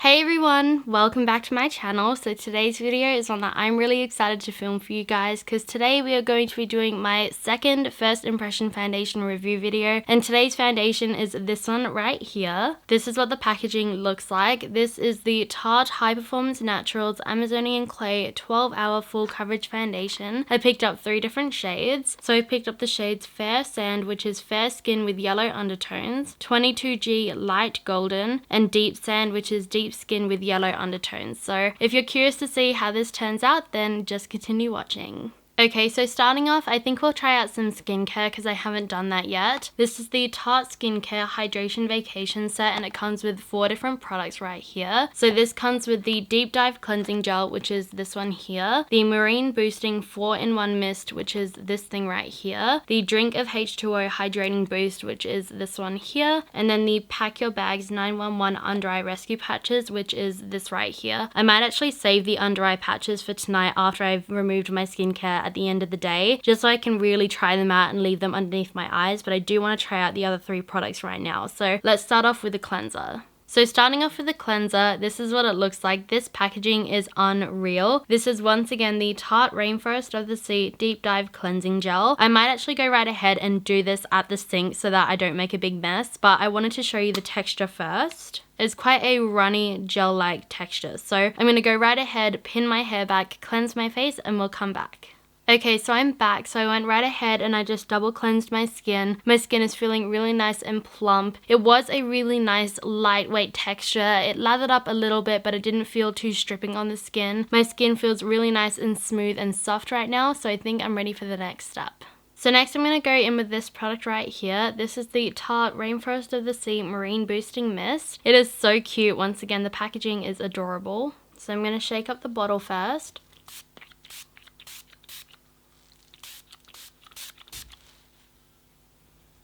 Hey everyone, welcome back to my channel. So today's video is one that I'm really excited to film for you guys because today we are going to be doing my second first impression foundation review video, and today's foundation is this one right here. This is what the packaging looks like. This is the Tarte High Performance Naturals Amazonian Clay 12-Hour Full Coverage Foundation. I picked up 3 different shades. So I picked up the shades Fair Sand, which is fair skin with yellow undertones, 22G Light Golden, and Deep Sand, which is deep skin with yellow undertones. So if you're curious to see how this turns out, then just continue watching. Okay, so starting off, I think we'll try out some skincare because I haven't done that yet. This is the Tarte Skincare Hydration Vacation Set, and it comes with 4 different products right here. So this comes with the Deep Dive Cleansing Gel, which is this one here. The Marine Boosting 4-in-1 Mist, which is this thing right here. The Drink of H2O Hydrating Boost, which is this one here. And then the Pack Your Bags 911 Under Eye Rescue Patches, which is this right here. I might actually save the under eye patches for tonight after I've removed my skincare at the end of the day, just so I can really try them out and leave them underneath my eyes, but I do want to try out the other 3 products right now. So let's start off with the cleanser. So starting off with the cleanser, this is what it looks like. This packaging is unreal. This is once again the Tarte Rainforest of the Sea Deep Dive Cleansing Gel. I might actually go right ahead and do this at the sink so that I don't make a big mess, but I wanted to show you the texture first. It's quite a runny gel-like texture. So I'm going to go right ahead, pin my hair back, cleanse my face, and we'll come back. Okay, so I'm back. So I went right ahead and I just double cleansed my skin. My skin is feeling really nice and plump. It was a really nice lightweight texture. It lathered up a little bit, but it didn't feel too stripping on the skin. My skin feels really nice and smooth and soft right now, so I think I'm ready for the next step. So next I'm going to go in with this product right here. This is the Tarte Rainforest of the Sea Marine Boosting Mist. It is so cute. Once again, the packaging is adorable. So I'm going to shake up the bottle first.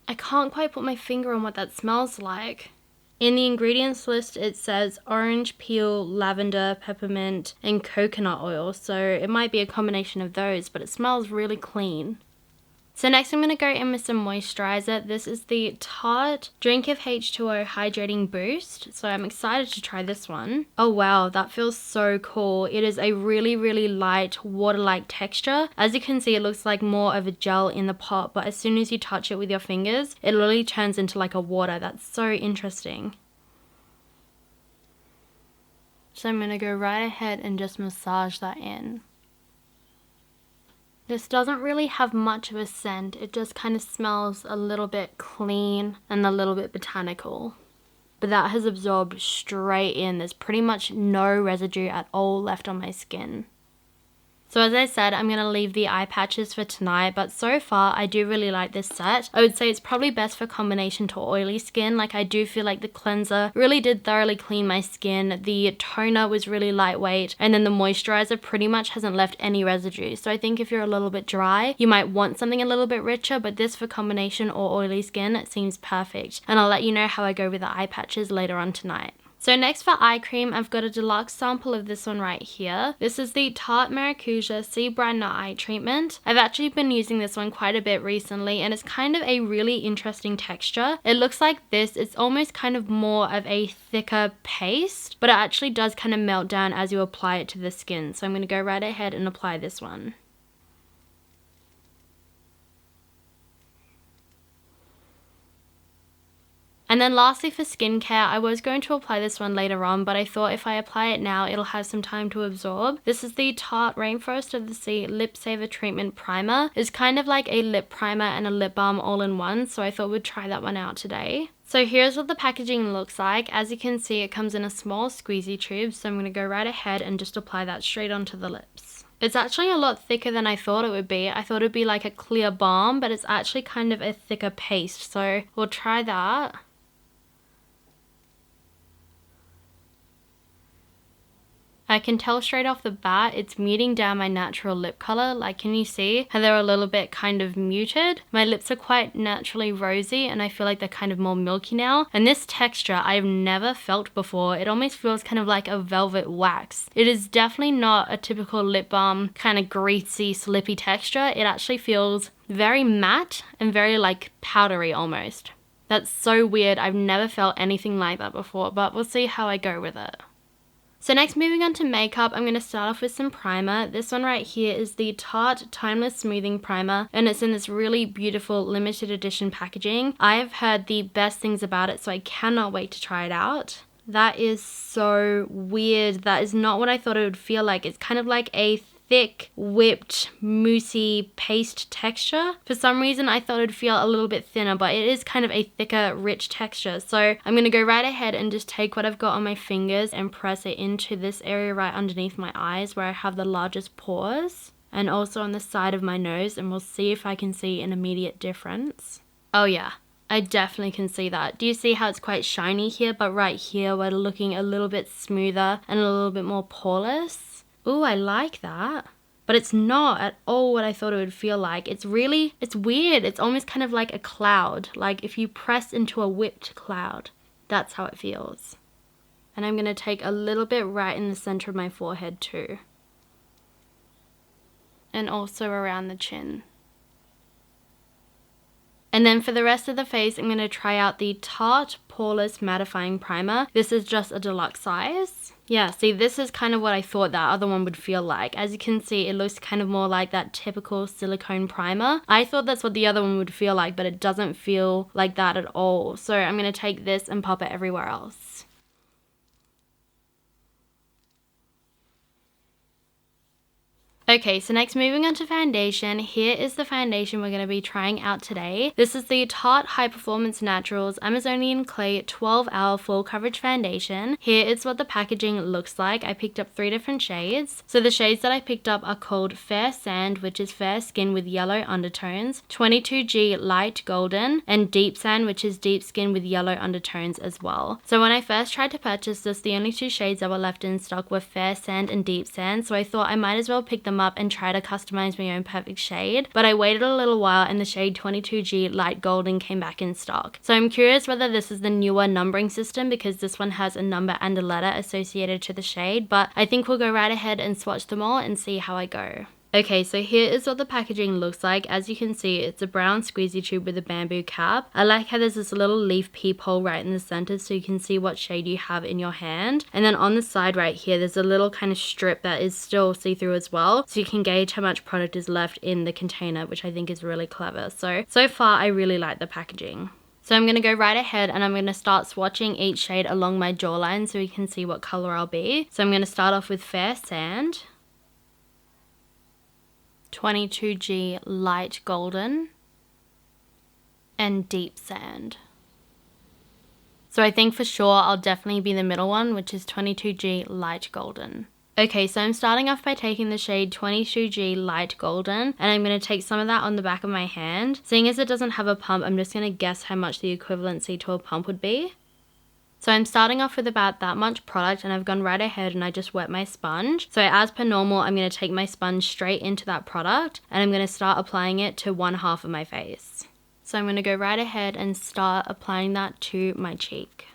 I can't quite put my finger on what that smells like. In the ingredients list it says orange peel, lavender, peppermint, and coconut oil, so it might be a combination of those, but it smells really clean. So next I'm going to go in with some moisturizer. This is the Tarte Drink of H2O Hydrating Boost. So I'm excited to try this one. Oh wow, that feels so cool. It is a really light water-like texture. As you can see, it looks like more of a gel in the pot, but as soon as you touch it with your fingers, it literally turns into like a water. That's so interesting. So I'm going to go right ahead and just massage that in. This doesn't really have much of a scent. It just kind of smells a little bit clean and a little bit botanical. But that has absorbed straight in. There's pretty much no residue at all left on my skin. So as I said, I'm going to leave the eye patches for tonight, but so far I do really like this set. I would say it's probably best for combination to oily skin. Like, I do feel like the cleanser really did thoroughly clean my skin. The toner was really lightweight, and then the moisturizer pretty much hasn't left any residue. So I think if you're a little bit dry, you might want something a little bit richer, but this for combination or oily skin, it seems perfect. And I'll let you know how I go with the eye patches later on tonight. So next for eye cream, I've got a deluxe sample of this one right here. This is the Tarte Maracuja Sea Brightener Eye Treatment. I've actually been using this one quite a bit recently, and it's kind of a really interesting texture. It looks like this. It's almost kind of more of a thicker paste, but it actually does kind of melt down as you apply it to the skin. So I'm going to go right ahead and apply this one. And then lastly for skincare, I was going to apply this one later on, but I thought if I apply it now, it'll have some time to absorb. This is the Tarte Rainforest of the Sea Lipsaver Treatment Primer. It's kind of like a lip primer and a lip balm all in one, so I thought we'd try that one out today. So here's what the packaging looks like. As you can see, it comes in a small squeezy tube, so I'm going to go right ahead and just apply that straight onto the lips. It's actually a lot thicker than I thought it would be. I thought it would be like a clear balm, but it's actually kind of a thicker paste, so we'll try that. I can tell straight off the bat it's muting down my natural lip color. Like, can you see how they're a little bit kind of muted? My lips are quite naturally rosy and I feel like they're kind of more milky now. And this texture I've never felt before. It almost feels kind of like a velvet wax. It is definitely not a typical lip balm kind of greasy, slippy texture. It actually feels very matte and very like powdery almost. That's so weird. I've never felt anything like that before, but we'll see how I go with it. So next, moving on to makeup, I'm going to start off with some primer. This one right here is the Tarte Timeless Smoothing Primer, and it's in this really beautiful limited edition packaging. I have heard the best things about it, so I cannot wait to try it out. That is so weird. That is not what I thought it would feel like. It's kind of like a thick, whipped, moussey paste texture. For some reason, I thought it would feel a little bit thinner, but it is kind of a thicker, rich texture. So I'm going to go right ahead and just take what I've got on my fingers and press it into this area right underneath my eyes where I have the largest pores, and also on the side of my nose, and we'll see if I can see an immediate difference. Oh yeah, I definitely can see that. Do you see how it's quite shiny here, but right here we're looking a little bit smoother and a little bit more poreless? Ooh, I like that. But it's not at all what I thought it would feel like. It's weird. It's almost kind of like a cloud. Like if you press into a whipped cloud. That's how it feels. And I'm going to take a little bit right in the center of my forehead too. And also around the chin. And then for the rest of the face, I'm going to try out the Tarte Poreless Mattifying Primer. This is just a deluxe size. Yeah, see, this is kind of what I thought that other one would feel like. As you can see, it looks kind of more like that typical silicone primer. I thought that's what the other one would feel like, but it doesn't feel like that at all. So I'm going to take this and pop it everywhere else. Okay, so next, moving on to foundation. Here is the foundation we're going to be trying out today. This is the Tarte High Performance Naturals Amazonian Clay 12-Hour Full Coverage Foundation. Here is what the packaging looks like. I picked up 3 different shades. So the shades that I picked up are called Fair Sand, which is fair skin with yellow undertones, 22G Light Golden, and Deep Sand, which is deep skin with yellow undertones as well. So when I first tried to purchase this, the only 2 shades that were left in stock were Fair Sand and Deep Sand, so I thought I might as well pick them up and try to customize my own perfect shade. But I waited a little while and the shade 22G Light Golden came back in stock. So I'm curious whether this is the newer numbering system, because this one has a number and a letter associated to the shade, but I think we'll go right ahead and swatch them all and see how I go. Okay, so here is what the packaging looks like. As you can see, it's a brown squeezy tube with a bamboo cap. I like how there's this little leaf peephole right in the center so you can see what shade you have in your hand. And then on the side right here, there's a little kind of strip that is still see-through as well, so you can gauge how much product is left in the container, which I think is really clever. So far, I really like the packaging. So I'm going to go right ahead and I'm going to start swatching each shade along my jawline so we can see what color I'll be. So I'm going to start off with Fair Sand, 22G Light Golden, and Deep Sand. So I think for sure I'll definitely be the middle one, which is 22G Light Golden. Okay, so I'm starting off by taking the shade 22G Light Golden, and I'm going to take some of that on the back of my hand. Seeing as it doesn't have a pump, I'm just going to guess how much the equivalency to a pump would be. So I'm starting off with about that much product, and I've gone right ahead and I just wet my sponge. So as per normal, I'm going to take my sponge straight into that product and I'm going to start applying it to one half of my face. So I'm going to go right ahead and start applying that to my cheek.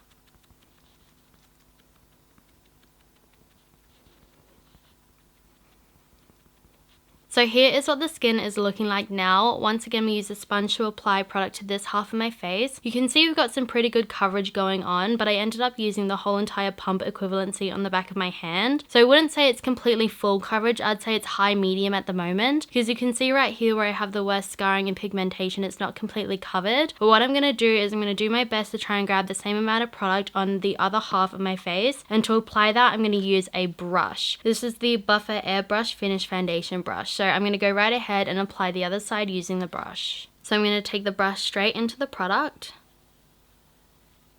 So here is what the skin is looking like now. Once again, we use a sponge to apply product to this half of my face. You can see we've got some pretty good coverage going on, but I ended up using the whole entire pump equivalency on the back of my hand. So I wouldn't say it's completely full coverage. I'd say it's high medium at the moment, because you can see right here where I have the worst scarring and pigmentation, it's not completely covered. But what I'm going to do is I'm going to do my best to try and grab the same amount of product on the other half of my face. And to apply that, I'm going to use a brush. This is the Buffer Airbrush Finish Foundation brush. So I'm going to go right ahead and apply the other side using the brush. So I'm going to take the brush straight into the product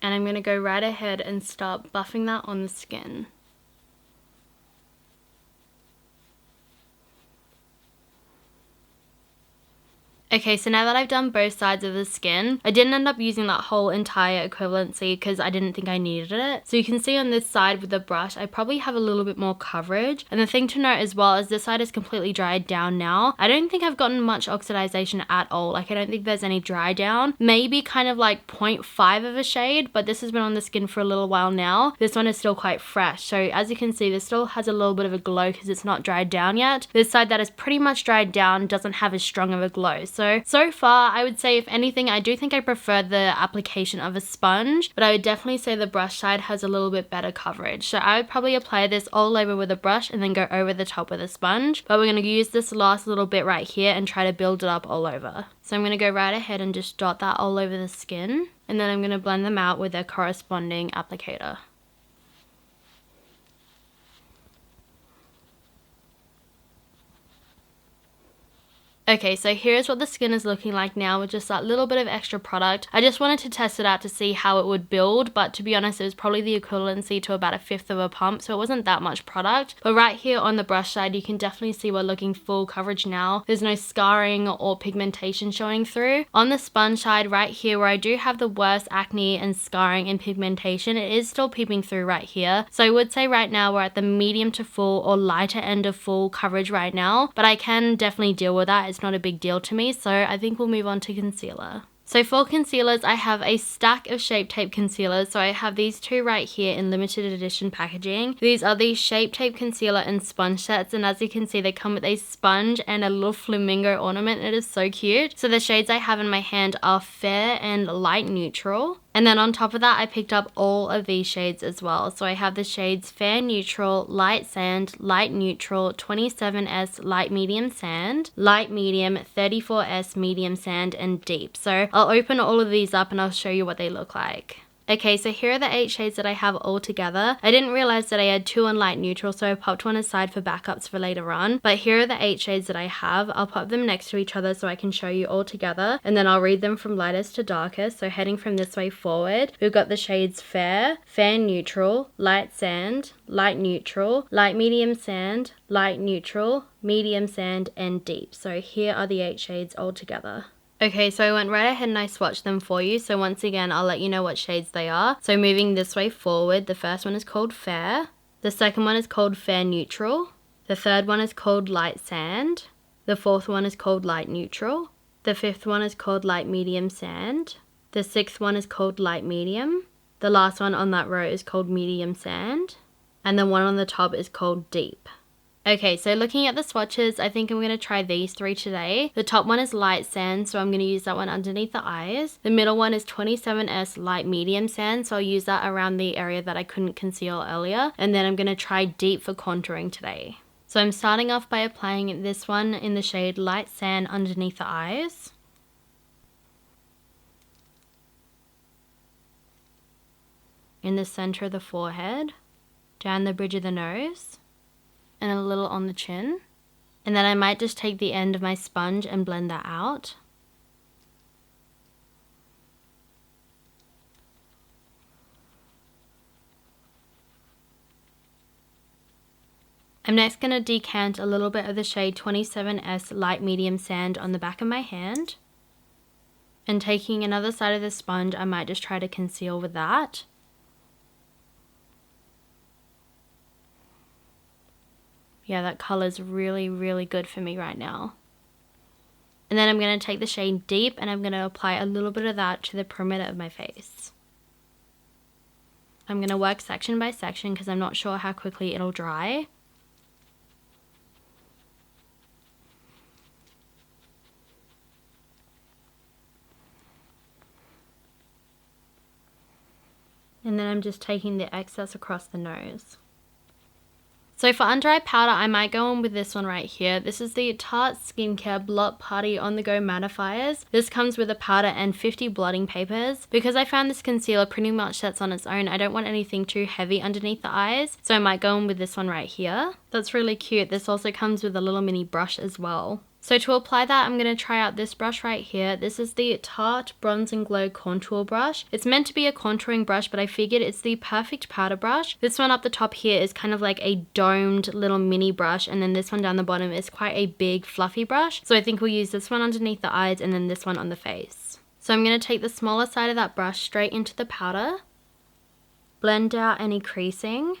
and I'm going to go right ahead and start buffing that on the skin. Okay, so now that I've done both sides of the skin, I didn't end up using that whole entire equivalency because I didn't think I needed it. So you can see on this side with the brush, I probably have a little bit more coverage. And the thing to note as well is this side is completely dried down now. I don't think I've gotten much oxidization at all. Like I don't think there's any dry down. Maybe kind of like 0.5 of a shade, but this has been on the skin for a little while now. This one is still quite fresh. So as you can see, this still has a little bit of a glow because it's not dried down yet. This side that is pretty much dried down doesn't have as strong of a glow. So So far, I would say if anything, I do think I prefer the application of a sponge, but I would definitely say the brush side has a little bit better coverage. So I would probably apply this all over with a brush and then go over the top with a sponge, but we're going to use this last little bit right here and try to build it up all over. So I'm going to go right ahead and just dot that all over the skin, and then I'm going to blend them out with a corresponding applicator. Okay, so here's what the skin is looking like now with just that little bit of extra product. I just wanted to test it out to see how it would build, but to be honest, it was probably the equivalency to about 1/5 of a pump, so it wasn't that much product. But right here on the brush side, you can definitely see we're looking full coverage now. There's no scarring or pigmentation showing through. On the sponge side right here, where I do have the worst acne and scarring and pigmentation, it is still peeping through right here. So I would say right now we're at the medium to full or lighter end of full coverage right now, but I can definitely deal with that. It's not a big deal to me, so I think we'll move on to concealer. So for concealers, I have a stack of Shape Tape concealers. So I have these two right here in limited edition packaging. These are the Shape Tape concealer and sponge sets, and as you can see, they come with a sponge and a little flamingo ornament. It is so cute. So the shades I have in my hand are Fair and Light Neutral. And then on top of that, I picked up all of these shades as well. So I have the shades Fair Neutral, Light Sand, Light Neutral, 27S Light Medium Sand, Light Medium, 34S Medium Sand, and Deep. So I'll open all of these up and I'll show you what they look like. Okay, so here are the 8 shades that I have all together. I didn't realize that I had 2 on light neutral, so I popped one aside for backups for later on. But here are the 8 shades that I have. I'll pop them next to each other so I can show you all together, and then I'll read them from lightest to darkest. So heading from this way forward, we've got the shades Fair, Fair Neutral, Light Sand, Light Neutral, Light Medium Sand, Light Neutral, Medium Sand, and Deep. So here are the 8 shades all together. Okay, so I went right ahead and I swatched them for you. So once again, I'll let you know what shades they are. So moving this way forward, the first one is called Fair. The second one is called Fair Neutral. The third one is called Light Sand. The fourth one is called Light Neutral. The fifth one is called Light Medium Sand. The sixth one is called Light Medium. The last one on that row is called Medium Sand. And the one on the top is called Deep. Okay, so looking at the swatches, I think I'm going to try these 3 today. The top one is Light Sand, so I'm going to use that one underneath the eyes. The middle one is 27S Light Medium Sand, so I'll use that around the area that I couldn't conceal earlier. And then I'm going to try Deep for contouring today. So I'm starting off by applying this one in the shade Light Sand underneath the eyes. In the center of the forehead, down the bridge of the nose, and a little on the chin. And then I might just take the end of my sponge and blend that out. I'm next going to decant a little bit of the shade 27S Light Medium Sand on the back of my hand. And taking another side of the sponge, I might just try to conceal with that. Yeah, that color's really, really good for me right now. And then I'm going to take the shade Deep and I'm going to apply a little bit of that to the perimeter of my face. I'm going to work section by section because I'm not sure how quickly it'll dry. And then I'm just taking the excess across the nose. So for under eye powder, I might go on with this one right here. This is the Tarte Skincare Blot Party On The Go Mattifiers. This comes with a powder and 50 blotting papers. Because I found this concealer pretty much sets on its own, I don't want anything too heavy underneath the eyes. So I might go on with this one right here. That's really cute. This also comes with a little mini brush as well. So to apply that, I'm going to try out this brush right here. This is the Tarte Bronze and Glow Contour Brush. It's meant to be a contouring brush, but I figured it's the perfect powder brush. This one up the top here is kind of like a domed little mini brush, and then this one down the bottom is quite a big fluffy brush. So I think we'll use this one underneath the eyes and then this one on the face. So I'm going to take the smaller side of that brush straight into the powder, blend out any creasing,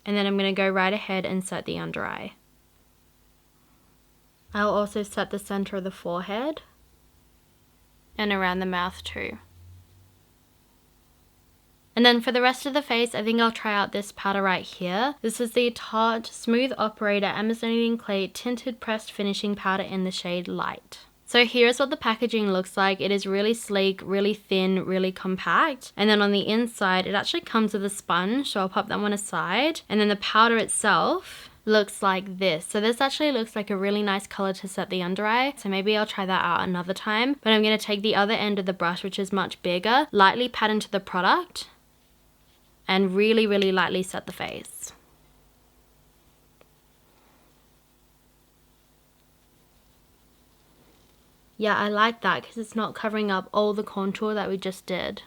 and then I'm going to go right ahead and set the under eye. I'll also set the center of the forehead and around the mouth too. And then for the rest of the face, I think I'll try out this powder right here. This is the Tarte Smooth Operator Amazonian Clay Tinted Pressed Finishing Powder in the shade Light. So here's what the packaging looks like. It is really sleek, really thin, really compact. And then on the inside, it actually comes with a sponge. So I'll pop that one aside. And then the powder itself looks like this. So this actually looks like a really nice color to set the under eye. So maybe I'll try that out another time. But I'm going to take the other end of the brush, which is much bigger, lightly pat into the product and really, really lightly set the face. Yeah, I like that because it's not covering up all the contour that we just did.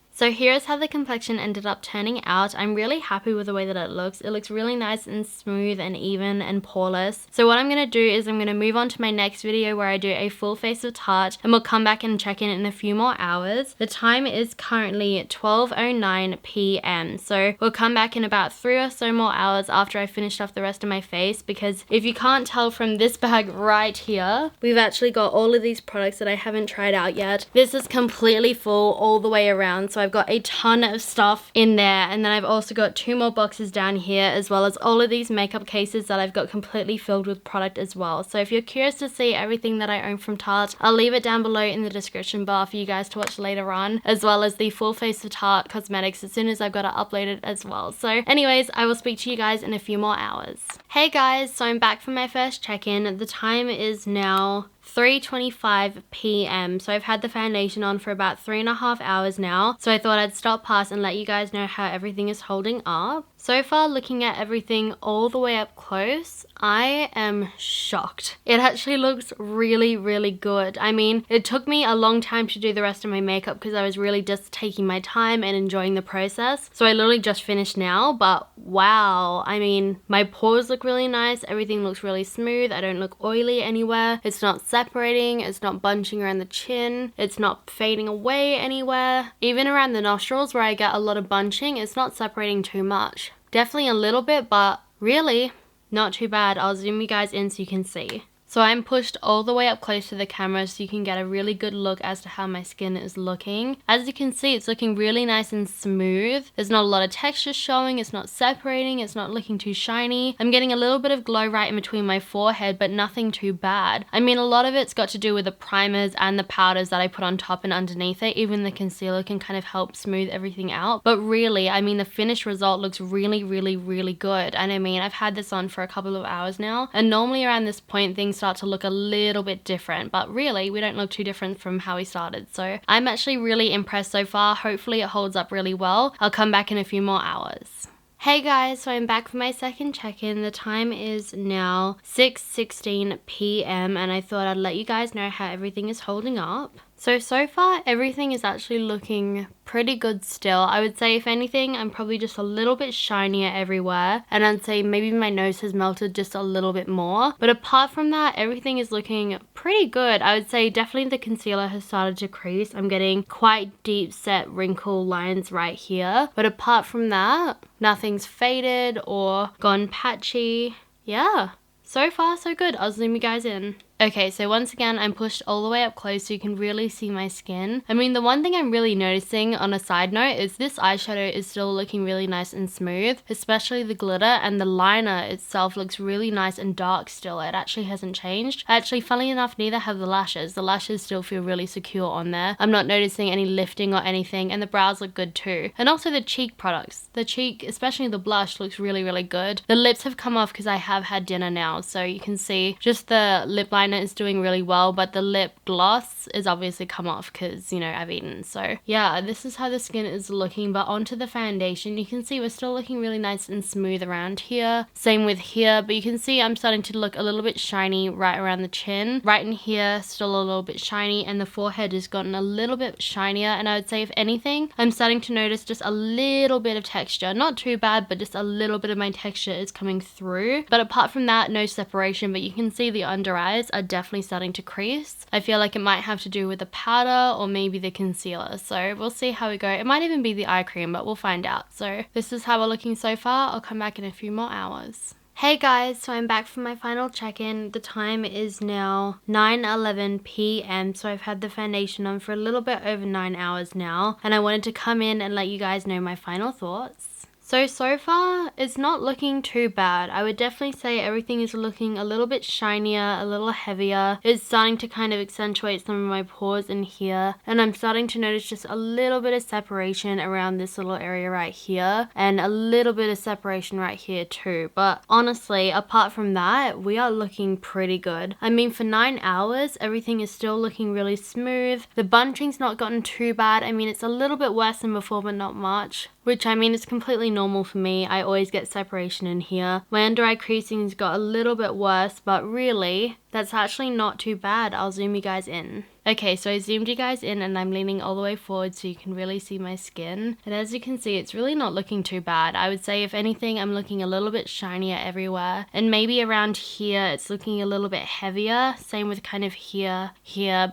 So here's how the complexion ended up turning out. I'm really happy with the way that it looks. It looks really nice and smooth and even and poreless. So what I'm going to do is I'm going to move on to my next video where I do a full face of Tarte, and we'll come back and check in a few more hours. The time is currently 12:09 p.m. So we'll come back in about 3 or so more hours after I finished off the rest of my face, because if you can't tell from this bag right here, we've actually got all of these products that I haven't tried out yet. This is completely full all the way around. So I've got a ton of stuff in there, and then I've also got 2 more boxes down here, as well as all of these makeup cases that I've got completely filled with product as well. So if you're curious to see everything that I own from Tarte, I'll leave it down below in the description bar for you guys to watch later on, as well as the full face of Tarte cosmetics as soon as I've got it uploaded as well. So anyways, I will speak to you guys in a few more hours. Hey guys, so I'm back from my first check-in. The time is now 3:25 p.m. So I've had the foundation on for about 3.5 hours now. So I thought I'd stop past and let you guys know how everything is holding up. So far, looking at everything all the way up close, I am shocked. It actually looks really, really good. I mean, it took me a long time to do the rest of my makeup because I was really just taking my time and enjoying the process. So I literally just finished now, but wow. I mean, my pores look really nice. Everything looks really smooth. I don't look oily anywhere. It's not separating. It's not bunching around the chin. It's not fading away anywhere. Even around the nostrils where I get a lot of bunching, it's not separating too much. Definitely a little bit, but really not too bad. I'll zoom you guys in so you can see. So I'm pushed all the way up close to the camera so you can get a really good look as to how my skin is looking. As you can see, it's looking really nice and smooth. There's not a lot of texture showing. It's not separating. It's not looking too shiny. I'm getting a little bit of glow right in between my forehead, but nothing too bad. I mean, a lot of it's got to do with the primers and the powders that I put on top and underneath it. Even the concealer can kind of help smooth everything out. But really, I mean, the finished result looks really, really, really good. And I mean, I've had this on for a couple of hours now, and normally around this point, things start to look a little bit different, but really we don't look too different from how we started. So I'm actually really impressed so far. Hopefully it holds up really well. I'll come back in a few more hours. Hey guys, so I'm back for my second check-in. The time is now 6:16 p.m. and I thought I'd let you guys know how everything is holding up. So far everything is actually looking pretty good still. I would say if anything, I'm probably just a little bit shinier everywhere, and I'd say maybe my nose has melted just a little bit more. But apart from that, everything is looking pretty good. I would say definitely the concealer has started to crease. I'm getting quite deep set wrinkle lines right here. But apart from that, nothing's faded or gone patchy. Yeah, so far so good. I'll zoom you guys in. Okay, so once again, I'm pushed all the way up close so you can really see my skin. I mean, the one thing I'm really noticing on a side note is this eyeshadow is still looking really nice and smooth, especially the glitter, and the liner itself looks really nice and dark still. It actually hasn't changed. Actually, funnily enough, neither have the lashes. The lashes still feel really secure on there. I'm not noticing any lifting or anything, and the brows look good too. And also the cheek products. The cheek, especially the blush, looks really, really good. The lips have come off because I have had dinner now, so you can see just the lip liner is doing really well, but the lip gloss is obviously come off because, you know, I've eaten. So yeah, this is how the skin is looking. But onto the foundation, you can see we're still looking really nice and smooth around here. Same with here, but you can see I'm starting to look a little bit shiny right around the chin. Right in here, still a little bit shiny, and the forehead has gotten a little bit shinier. And I would say if anything, I'm starting to notice just a little bit of texture. Not too bad, but just a little bit of my texture is coming through. But apart from that, no separation. But you can see the under eyes are definitely starting to crease. I feel like it might have to do with the powder or maybe the concealer. So we'll see how we go. It might even be the eye cream, but we'll find out. So this is how we're looking so far. I'll come back in a few more hours. Hey guys, so I'm back for my final check-in. The time is now 9:11 p.m. So I've had the foundation on for a little bit over 9 hours now, and I wanted to come in and let you guys know my final thoughts. So far, it's not looking too bad. I would definitely say everything is looking a little bit shinier, a little heavier. It's starting to kind of accentuate some of my pores in here. And I'm starting to notice just a little bit of separation around this little area right here. And a little bit of separation right here too. But honestly, apart from that, we are looking pretty good. I mean, for 9 hours, everything is still looking really smooth. The bunching's not gotten too bad. I mean, it's a little bit worse than before, but not much. Which, I mean, is completely normal for me. I always get separation in here. My under eye creasing's got a little bit worse, but really, that's actually not too bad. I'll zoom you guys in. Okay, so I zoomed you guys in and I'm leaning all the way forward so you can really see my skin. And as you can see, it's really not looking too bad. I would say if anything, I'm looking a little bit shinier everywhere. And maybe around here, it's looking a little bit heavier. Same with kind of here.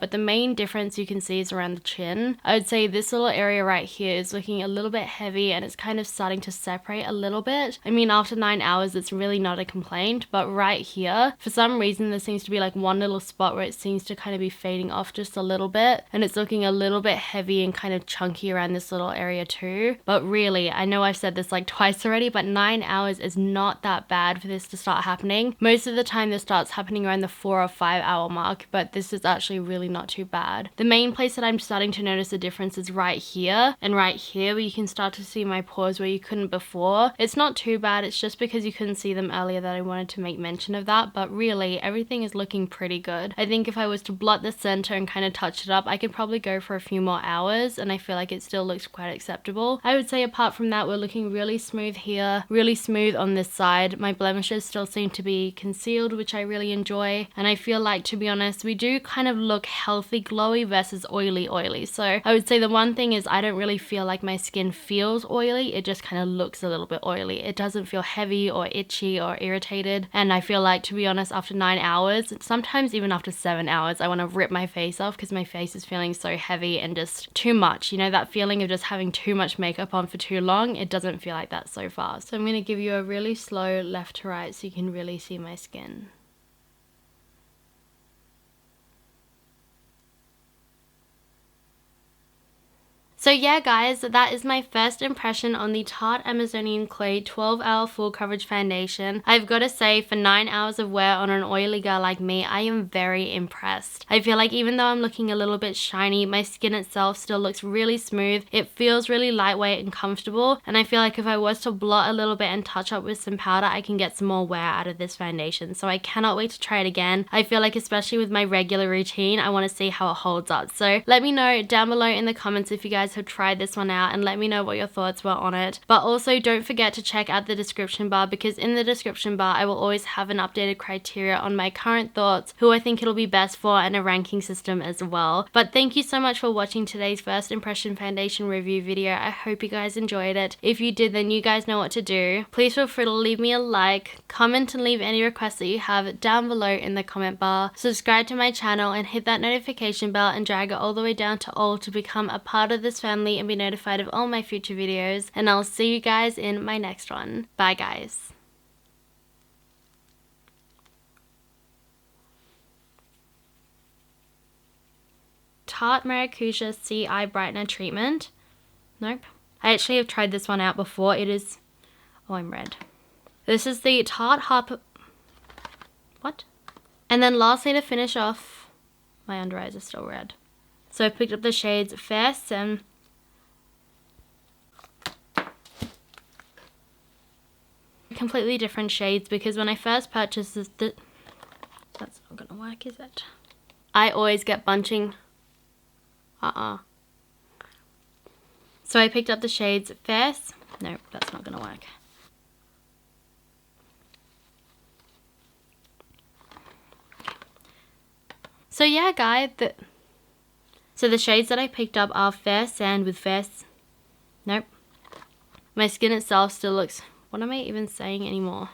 But the main difference you can see is around the chin. I would say this little area right here is looking a little bit heavy and it's kind of starting to separate a little bit. I mean, after 9 hours, it's really not a complaint. But right here, for some reason, there seems to be like one little spot where it seems to kind of be fading off just a little bit, and it's looking a little bit heavy and kind of chunky around this little area too. But really, I know I've said this like twice already, but 9 hours is not that bad for this to start happening. Most of the time this starts happening around the 4 or 5 hour mark, but this is actually really not too bad. The main place that I'm starting to notice a difference is right here and right here, where you can start to see my pores where you couldn't before. It's not too bad, it's just because you couldn't see them earlier that I wanted to make mention of that, but really everything is looking pretty good. I think if I was to blot the center and kind of touch it up, I could probably go for a few more hours and I feel like it still looks quite acceptable. I would say apart from that, we're looking really smooth here, really smooth on this side. My blemishes still seem to be concealed, which I really enjoy, and I feel like, to be honest, we do kind of look healthy glowy versus oily. So I would say the one thing is I don't really feel like my skin feels oily, it just kind of looks a little bit oily. It doesn't feel heavy or itchy or irritated, and I feel like, to be honest, after 9 hours, sometimes even after 7 hours, I want to rip my face off because my face is feeling so heavy and just too much. You know, that feeling of just having too much makeup on for too long? It doesn't feel like that so far. So I'm going to give you a really slow left to right so you can really see my skin. So yeah guys, that is my first impression on the Tarte Amazonian Clay 12-Hour Full Coverage Foundation. I've got to say, for 9 hours of wear on an oily girl like me, I am very impressed. I feel like even though I'm looking a little bit shiny, my skin itself still looks really smooth. It feels really lightweight and comfortable, and I feel like if I was to blot a little bit and touch up with some powder, I can get some more wear out of this foundation. So I cannot wait to try it again. I feel like, especially with my regular routine, I want to see how it holds up. So let me know down below in the comments if you guys have tried this one out, and let me know what your thoughts were on it. But also don't forget to check out the description bar, because in the description bar I will always have an updated criteria on my current thoughts, who I think it'll be best for, and a ranking system as well. But thank you so much for watching today's first impression foundation review video. I hope you guys enjoyed it. If you did, then you guys know what to do. Please feel free to leave me a like, comment, and leave any requests that you have down below in the comment bar. Subscribe to my channel and hit that notification bell and drag it all the way down to all to become a part of this family and be notified of all my future videos. And I'll see you guys in my next one. Bye guys. Tarte Maracuja Sea Eye Brightener Treatment. Nope. I actually have tried this one out before. It is... oh, I'm red. This is the Tarte Harp... what? And then lastly, to finish off, my under eyes are still red. So I picked up the shades Fair Sim. Completely different shades, because when I first purchased this... that's not gonna work, is it? I always get bunching. So I picked up the shades Fair... no, that's not gonna work. So yeah guys, so the shades that I picked up are Fair Sand with Fair... nope. My skin itself still looks... what am I even saying anymore?